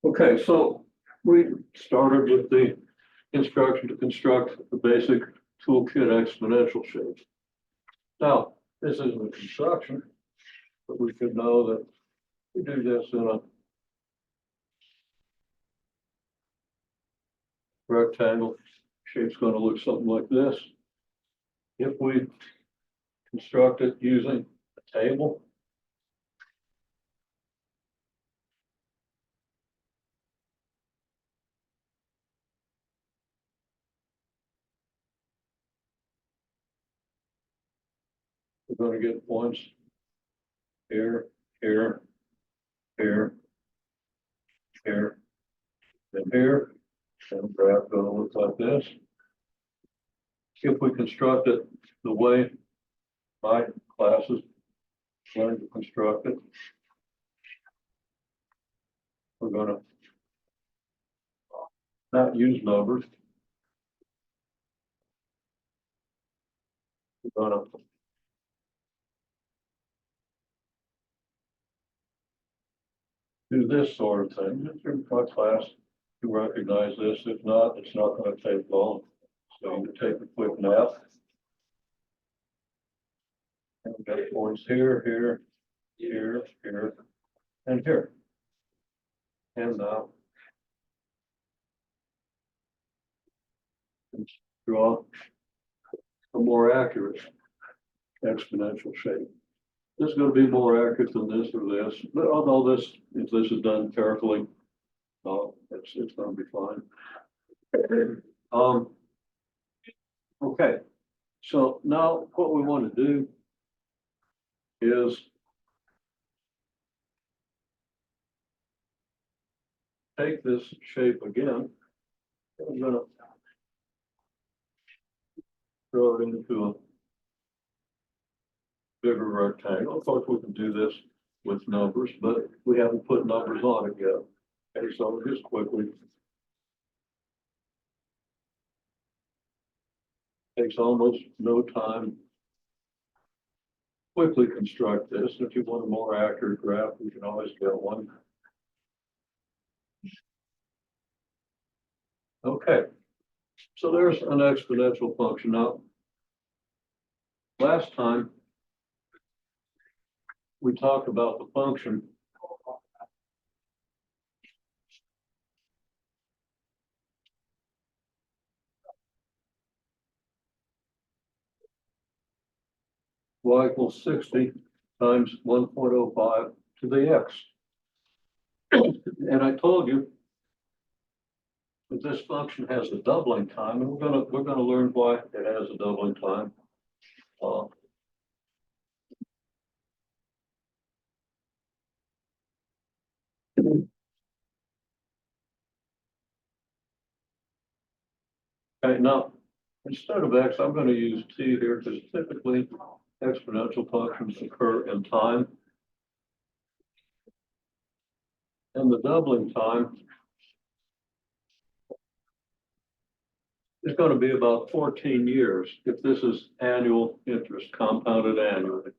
Okay, so we started with the instruction to construct the basic toolkit exponential shape. Now, this isn't a construction, but we should know that we do this in a rectangle. Shape's going to look something like this. If we construct it using a table, we're going to get points here, here, here, here, and here. And the graph going to look like this. If we construct it the way my classes learn to construct it, we're going to not use numbers. We're going to do this sort of thing. If you're in my class, you recognize this. If not, it's not going to take long. So you take a quick nap. And we've got points here, here, here, here, and here. And now draw a more accurate exponential shape. This is going to be more accurate than this or this, but although this, if this is done carefully, it's going to be fine. Okay, so now what we want to do is take this shape again. I'm going to throw it into a bigger rectangle. Of course, we can do this with numbers, but we haven't put numbers on it yet. Okay, so just quickly. Takes almost no time. Quickly construct this. If you want a more accurate graph, you can always get one. Okay, so there's an exponential function. Now, last time we talked about the function y equals 60 times 1.05 to the x. And I told you that this function has a doubling time, and we're gonna learn why it has a doubling time. Okay, now instead of x, I'm going to use t here because typically exponential functions occur in time. And the doubling time is going to be about 14 years if this is annual interest, compounded annually.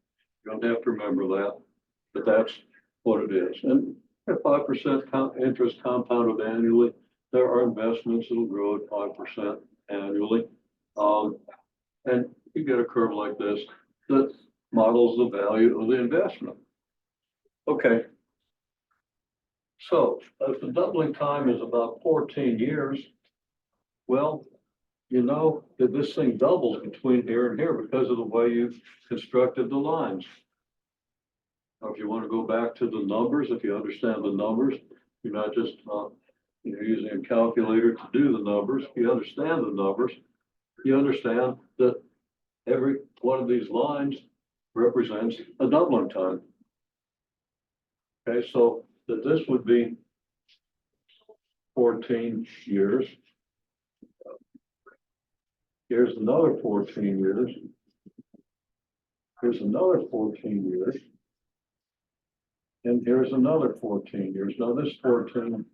You don't have to remember that, but that's what it is. And at 5% interest compounded annually, there are investments that will grow at 5% annually. And you get a curve like this that models the value of the investment. Okay. So if the doubling time is about 14 years, well, you know that this thing doubles between here and here because of the way you've constructed the lines. Now, if you want to go back to the numbers, if you understand the numbers, you're not just using a calculator to do the numbers. If you understand the numbers, you understand that every one of these lines represents a doubling time. Okay, so that this would be 14 years. Here's another 14 years. Here's another 14 years. And here's another 14 years. Now this 14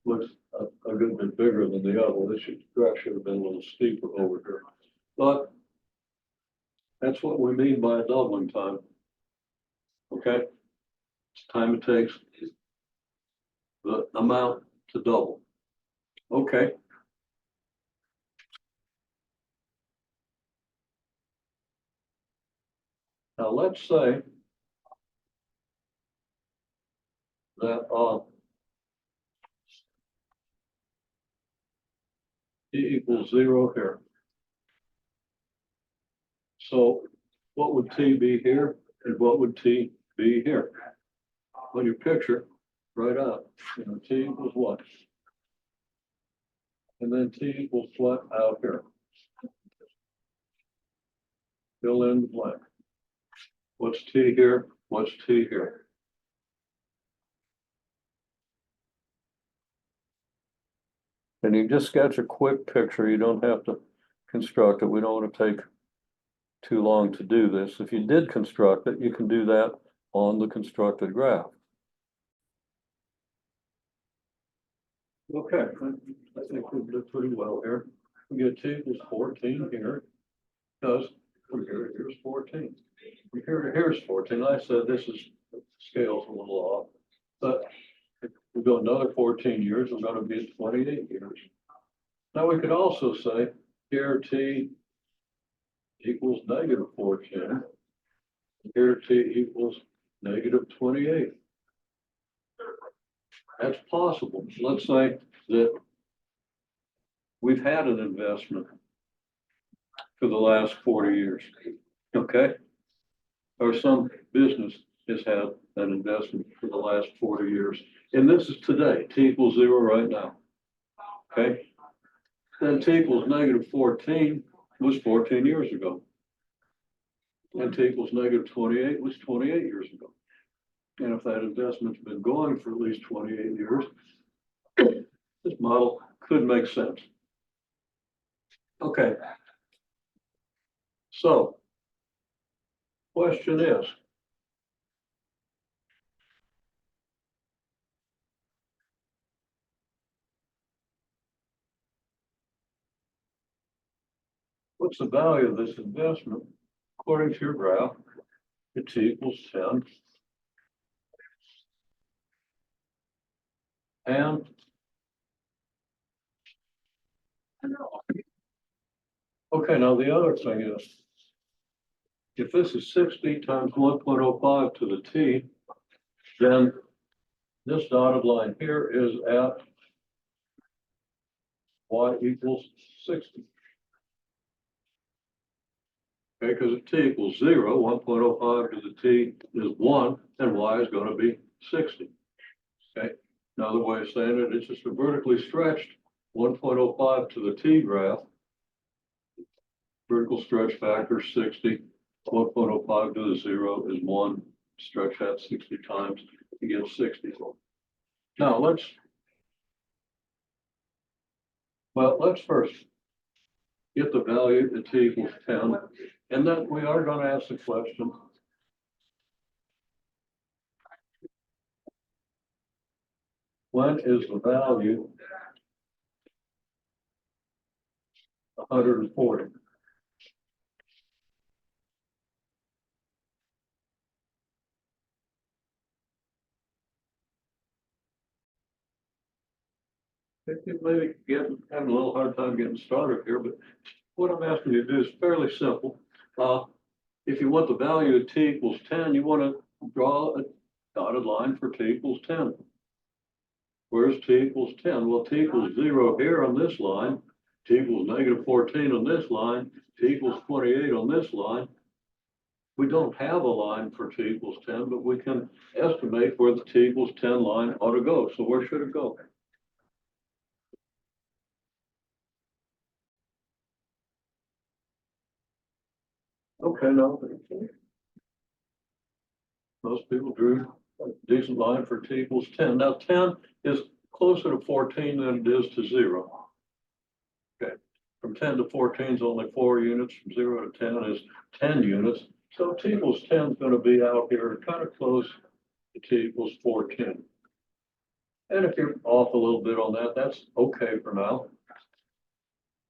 looks a good bit bigger than the other. This graph should have been a little steeper over here. But that's what we mean by a doubling time. Okay? It's time it takes the amount to double. Okay. Now let's say that t equals 0 here. So what would t be here and what would t be here? When you picture right out, t equals what? And then t equals what out here? Fill in the blank. What's t here? What's t here? And you just sketch a quick picture. You don't have to construct it. We don't want to take too long to do this. If you did construct it, you can do that on the constructed graph. Okay, I think we did pretty well here. We get t equals 14 here, because from here to here's 14. From here to here's 14. I said this is scales a little off, but if we go another 14 years, we're going to be at 28 years. Now we could also say here t equals negative 14. Here t equals negative 28. That's possible. Let's say that we've had an investment for the last 40 years, okay? Or some business has had an investment for the last 40 years. And this is today, t equals 0 right now, okay? Then t equals negative 14 was 14 years ago. And t equals negative 28 was 28 years ago. And if that investment's been going for at least 28 years, this model could make sense. Okay. So, question is, what's the value of this investment according to your graph? It t equals 10. And okay, now the other thing is, if this is 60 times 1.05 to the t, then this dotted line here is at y equals 60. Okay, because if t equals 0, 1.05 to the t is 1, and y is going to be 60. Okay, another way of saying it, it's just a vertically stretched 1.05 to the t graph. Vertical stretch factor 60, 1.05 to the 0 is 1. Stretch that 60 times, you get 60. Now let's first get the value at t equals 10, and then we are going to ask the question, when is the value 140? You maybe having a little hard time getting started here, but what I'm asking you to do is fairly simple. If you want the value of t equals 10, you want to draw a dotted line for t equals 10. Where's t equals 10? Well, t equals 0 here on this line, t equals negative 14 on this line, t equals 28 on this line. We don't have a line for t equals 10, but we can estimate where the t equals 10 line ought to go. So where should it go? Okay, no. Most people drew a decent line for t equals 10. Now 10 is closer to 14 than it is to 0. Okay, from 10 to 14 is only 4 units, from 0 to 10 is 10 units. So t equals 10 is going to be out here kind of close to t equals 14. And if you're off a little bit on that, that's okay for now.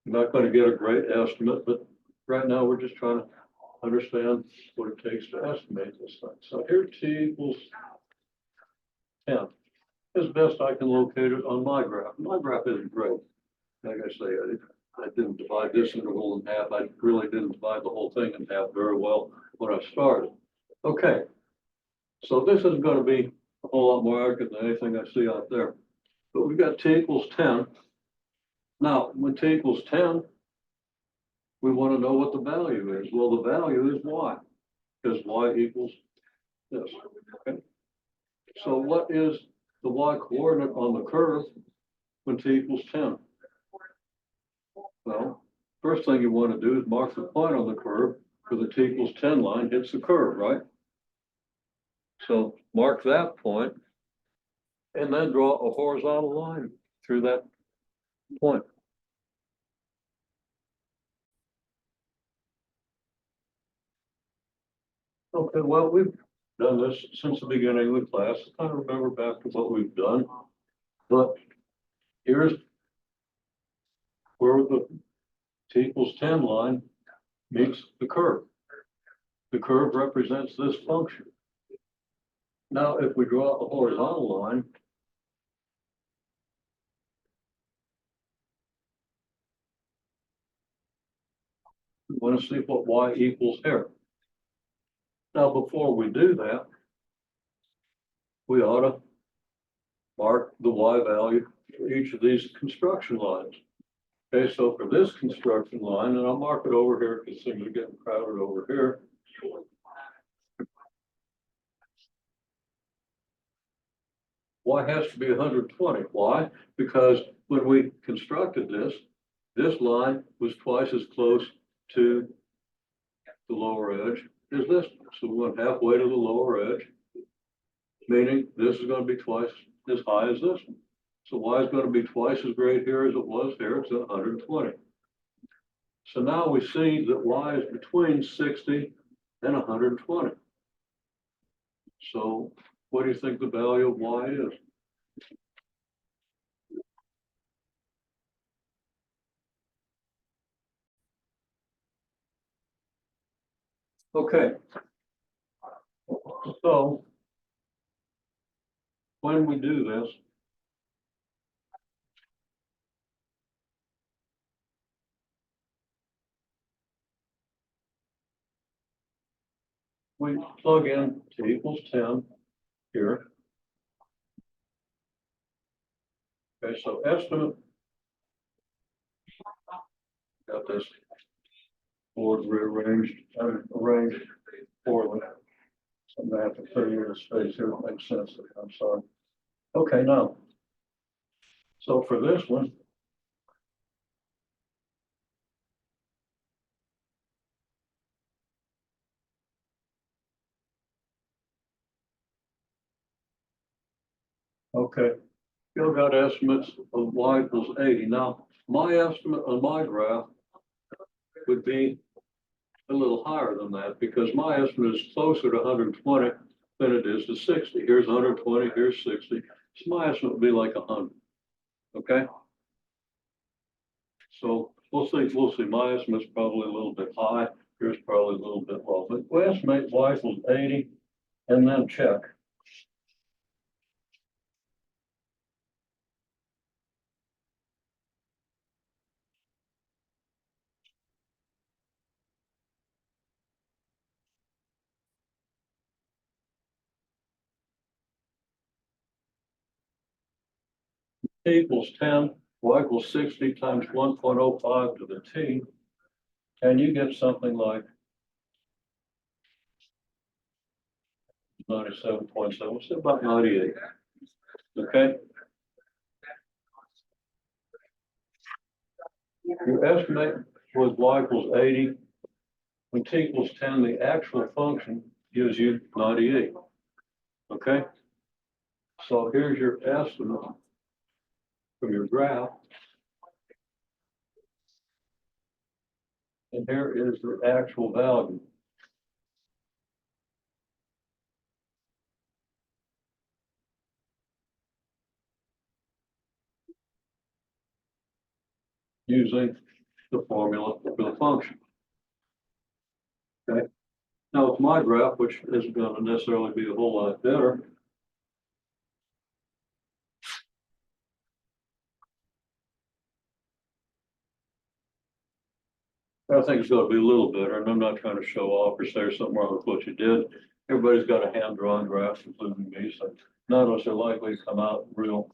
You're not going to get a great estimate, but right now we're just trying to understand what it takes to estimate this thing. So here t equals 10. as best I can locate it on my graph. My graph isn't great. Like I say, I didn't divide this interval in half. I really didn't divide the whole thing in half very well when I started. Okay, so this is going to be a whole lot more accurate than anything I see out there. But we've got t equals 10. Now, when t equals 10, we want to know what the value is. Well, the value is y, because y equals this. Okay. So what is the y coordinate on the curve when t equals 10? Well, first thing you want to do is mark the point on the curve where the t equals 10 line hits the curve, right? So mark that point and then draw a horizontal line through that point. Okay, well, we've done this since the beginning of the class. I kind of remember back to what we've done, but here's where the t equals 10 line meets the curve. The curve represents this function. Now, if we draw a horizontal line, we want to see what y equals here. Now, before we do that, we ought to mark the y value for each of these construction lines. Okay, so for this construction line, and I'll mark it over here because things are getting crowded over here. Y has to be 120. Why? Because when we constructed this, this line was twice as close to the lower edge as this. So we went halfway to the lower edge, meaning this is going to be twice as high as this one. So y is going to be twice as great here as it was here. It's 120. So now we see that y is between 60 and 120. So what do you think the value of y is? Okay. So when we do this, we plug in t equals 10 here. Okay, so estimate, got this board rearranged, arranged poorly. So I'm gonna have to fill you in space here. It makes sense. I'm sorry. Okay, now, so for this one, okay, you got estimates of y equals 80. Now, my estimate on my graph would be a little higher than that because my estimate is closer to 120 than it is to 60. Here's 120, here's 60. So my estimate would be like 100. Okay. So we'll see. We'll see. My estimate's probably a little bit high. Here's probably a little bit low. But we estimate y equals 80 and then check. T equals 10, y equals 60 times 1.05 to the t, and you get something like 97.7, so about 98. Okay. Your estimate was y equals 80. When t equals 10, the actual function gives you 98. Okay. So here's your estimate from your graph. And here is the actual value. Using the formula for the function. Okay. Now with my graph, which isn't going to necessarily be a whole lot better, I think it's gonna be a little better, and I'm not trying to show off or say something wrong with what you did. Everybody's got a hand-drawn graph, including me, so none of us are likely to come out real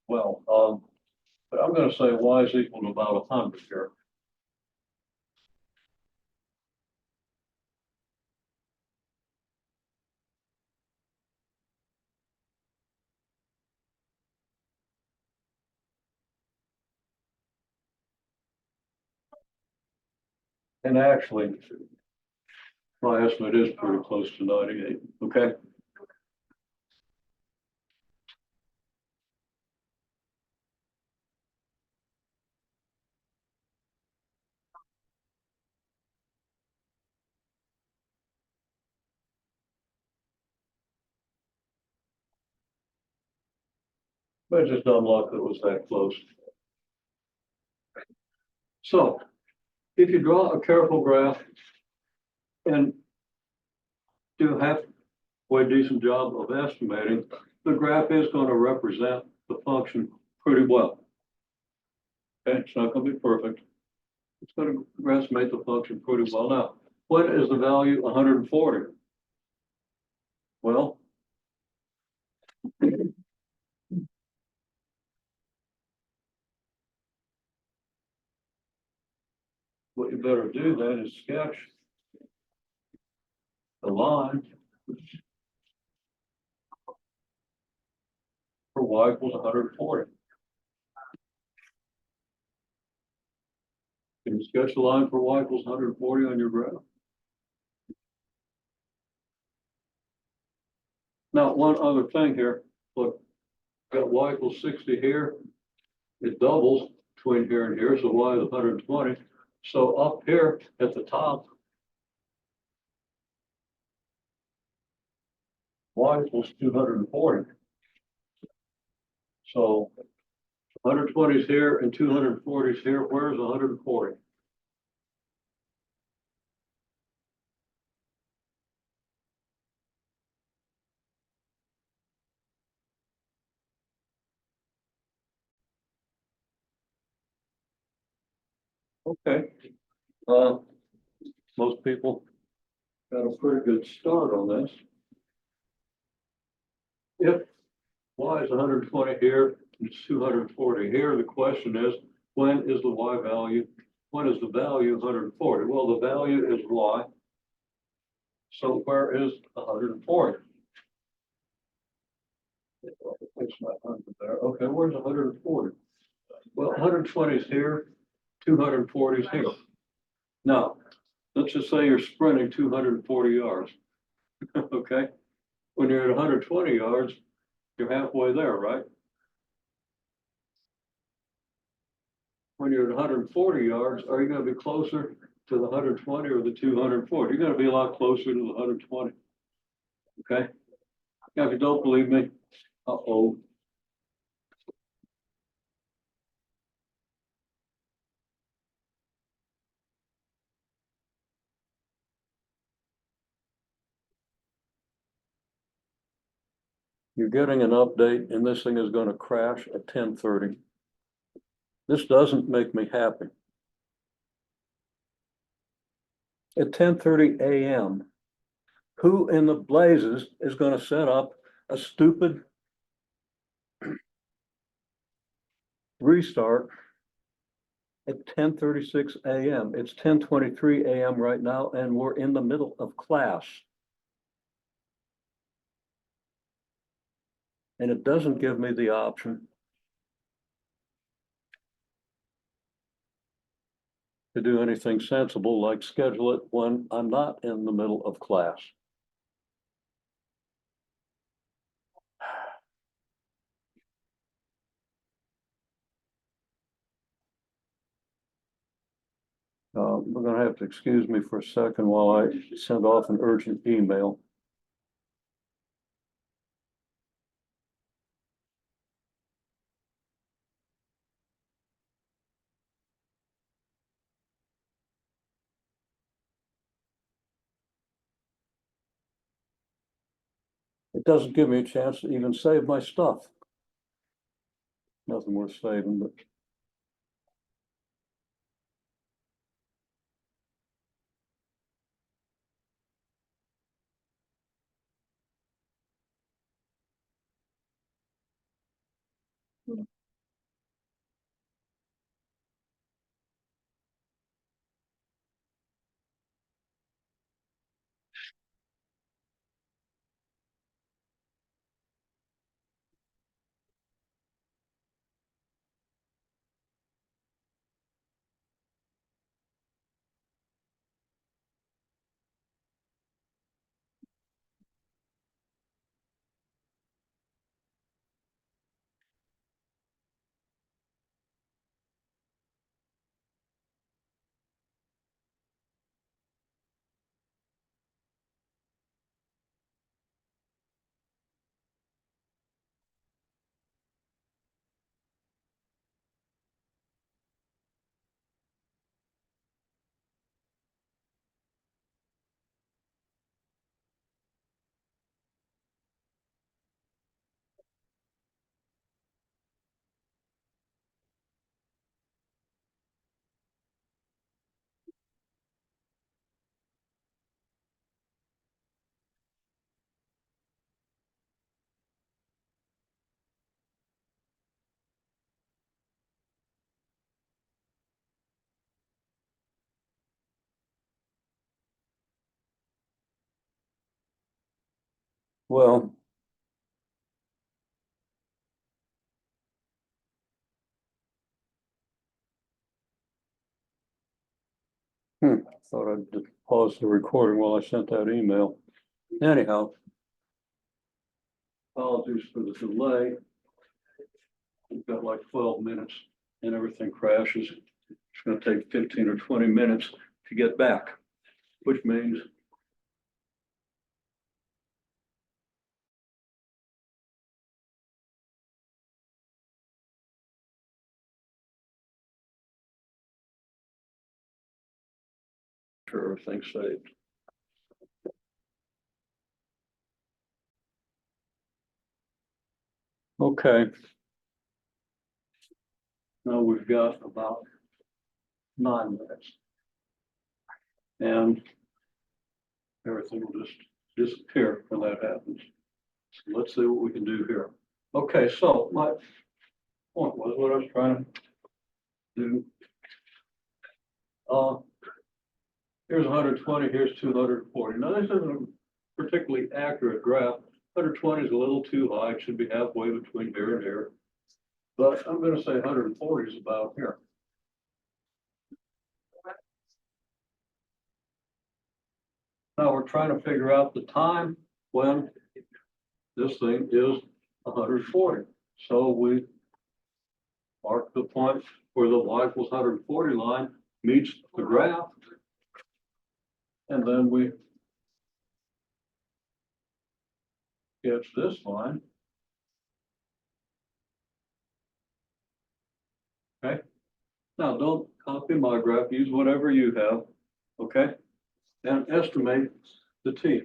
well. But I'm gonna say y is equal to about 100 here. And actually, my estimate is pretty close to 98, okay? But just dumb luck that it was that close. So if you draw a careful graph and do halfway decent job of estimating, the graph is going to represent the function pretty well. Okay, it's not going to be perfect. It's going to estimate the function pretty well. Now, what is the value 140? Well, what you better do then is sketch the line for y equals 140. Can you sketch the line for y equals 140 on your graph? Now, one other thing here, look, got y equals 60 here. It doubles between here and here, so y is 120. So up here at the top, y equals 240. So 120 is here and 240 is here. Where's 140? Okay. Most people got a pretty good start on this. If y is 120 here, and it's 240 here, the question is, when is the y value? When is the value 140? Well, the value is y. So where is 140? Fix my 100 there. Okay, where's 140? Well, 120 is here, 240 is here. Now, let's just say you're sprinting 240 yards. Okay, when you're at 120 yards, you're halfway there, right? When you're at 140 yards, are you going to be closer to the 120 or the 240? You're going to be a lot closer to the 120. Okay. Now, if you don't believe me, uh-oh. You're getting an update and this thing is going to crash at 10:30. This doesn't make me happy. At 10:30 a.m., who in the blazes is going to set up a stupid restart at 10:36 a.m.? It's 10:23 a.m. right now, and we're in the middle of class. And it doesn't give me the option to do anything sensible like schedule it when I'm not in the middle of class. We're going to have to excuse me for a second while I send off an urgent email. It doesn't give me a chance to even save my stuff. Nothing worth saving, but Well, thought I'd just pause the recording while I sent that email. Anyhow, apologies for the delay. We've got like 12 minutes and everything crashes. It's going to take 15 or 20 minutes to get back, which means everything's saved. Okay. Now we've got about 9 minutes. And everything will just disappear when that happens. So let's see what we can do here. Okay, so my point was what I was trying to do. Here's 120, here's 240. Now this isn't a particularly accurate graph. 120 is a little too high, it should be halfway between here and here. But I'm going to say 140 is about here. Now we're trying to figure out the time when this thing is 140. So we mark the point where the y equals 140 line meets the graph. And then we sketch this line. Okay. Now don't copy my graph, use whatever you have. Okay. And estimate the t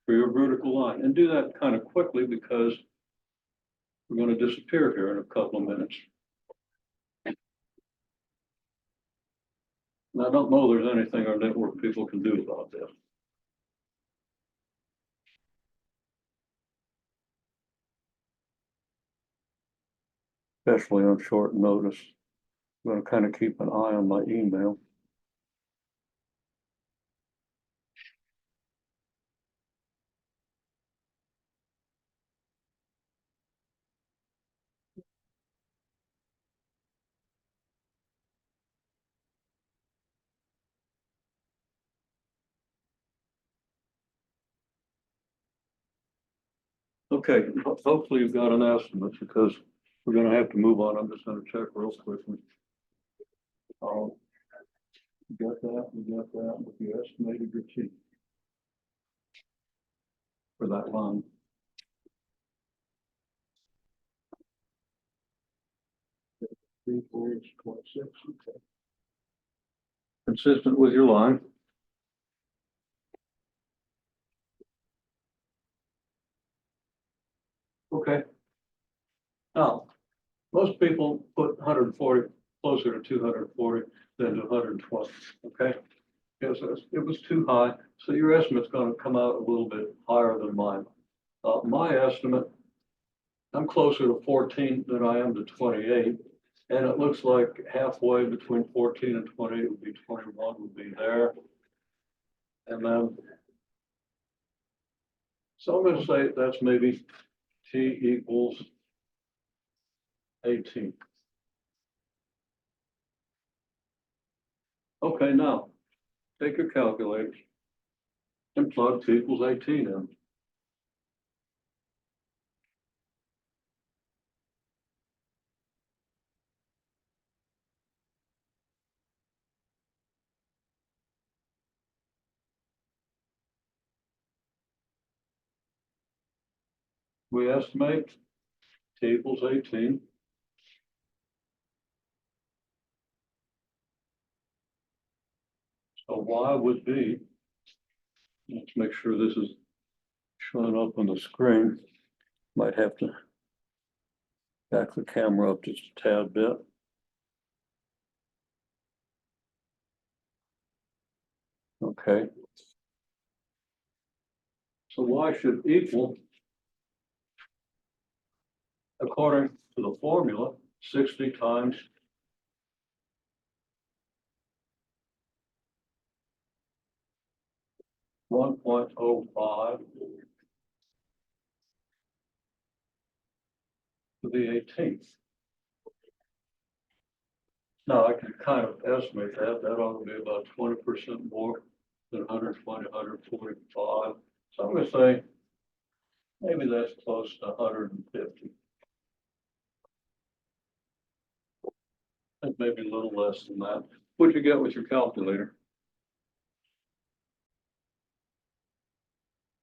for your vertical line. And do that kind of quickly because we're going to disappear here in a couple of minutes. And I don't know there's anything our network people can do about this. Especially on short notice. I'm going to kind of keep an eye on my email. Okay, hopefully you've got an estimate because we're going to have to move on. I'm just going to check real quickly. We got that, with the estimated your T for that line. Three, 4, 26, okay. Consistent with your line. Okay. Now, most people put 140 closer to 240 than to 120. Okay. Because it was too high. So your estimate's going to come out a little bit higher than mine. My estimate, I'm closer to 14 than I am to 28. And it looks like halfway between 14 and 20 would be 21 would be there. And then, so I'm going to say that's maybe T equals 18. Okay, now take your calculator and plug T equals 18 in. We estimate T equals 18. So Y would be, let's make sure this is showing up on the screen. Might have to back the camera up just a tad bit. Okay. So Y should equal, according to the formula, 60 times 1.05 to the 18th. Now, I can kind of estimate that, that ought to be about 20% more than 120, 145. So I'm gonna say, maybe that's close to 150. And maybe a little less than that. What'd you get with your calculator?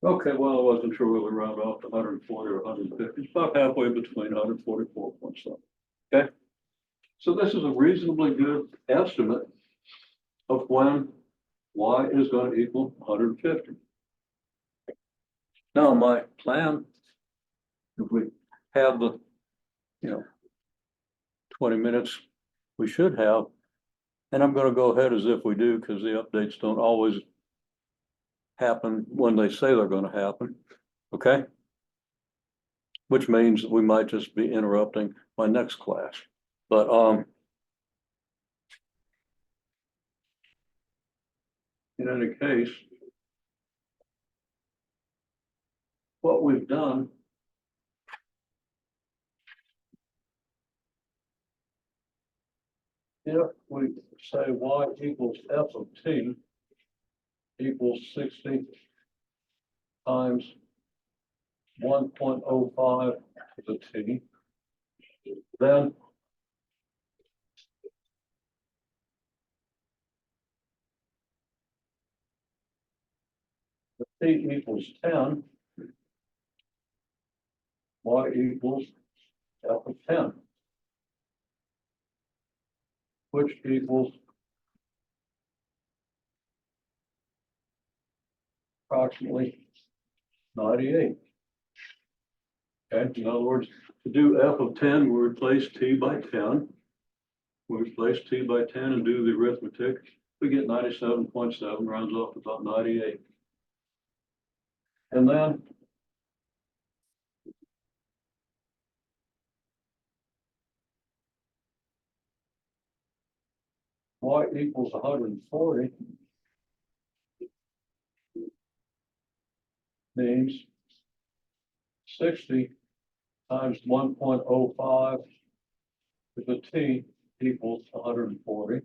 Okay, well, I wasn't sure whether to round off to 140 or 150. It's about halfway between 144 point something. Okay, so this is a reasonably good estimate of when y is going to equal 150. Now, my plan, if we have the, 20 minutes we should have, and I'm going to go ahead as if we do, because the updates don't always happen when they say they're going to happen. Okay. Which means we might just be interrupting my next class. But in any case, what we've done if we say y equals f of t equals 60 times 1.05 to the t, then the t equals 10, y equals f of 10, which equals approximately 98. Okay, in other words, to do f of 10, we replace t by 10. We replace t by 10 and do the arithmetic. We get 97.7, rounds off to about 98. And then y equals 140 means 60 times 1.05 to the t equals 140.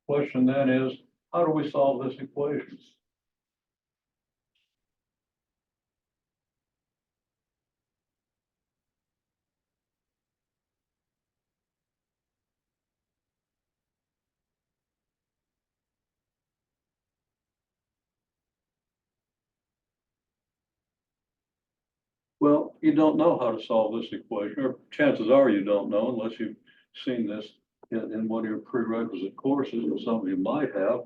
Question then is, how do we solve this equation? Well, you don't know how to solve this equation, or chances are you don't know unless you've seen this in one of your prerequisite courses, or some of you might have.